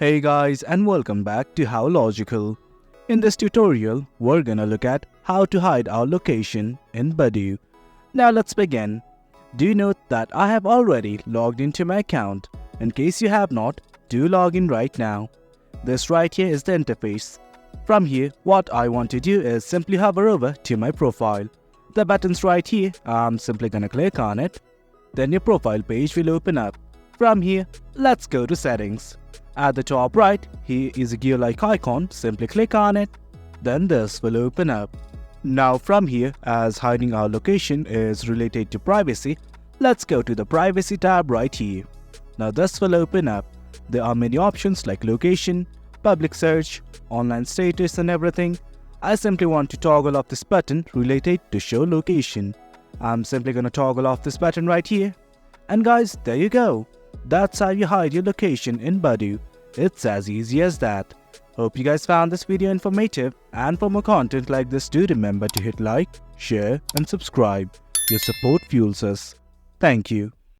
Hey guys, and welcome back to How Logical. In this tutorial, we're gonna look at how to hide our location in Badoo. Now let's begin. Do note that I have already logged into my account. In case you have not, do log in right now. This right here is the interface. From here, what I want to do is simply hover over to my profile. The button's right here, I'm simply gonna click on it. Then your profile page will open up. From here, let's go to settings. At the top right, here is a gear-like icon, simply click on it. Then this will open up. Now from here, as hiding our location is related to privacy, let's go to the privacy tab right here. Now this will open up. There are many options like location, public search, online status and everything. I simply want to toggle off this button related to show location. I'm simply gonna toggle off this button right here. And guys, there you go. That's how you hide your location in Badoo. It's as easy as that. Hope you guys found this video informative, and for more content like this, do remember to hit like, share and subscribe. Your support fuels us. Thank you.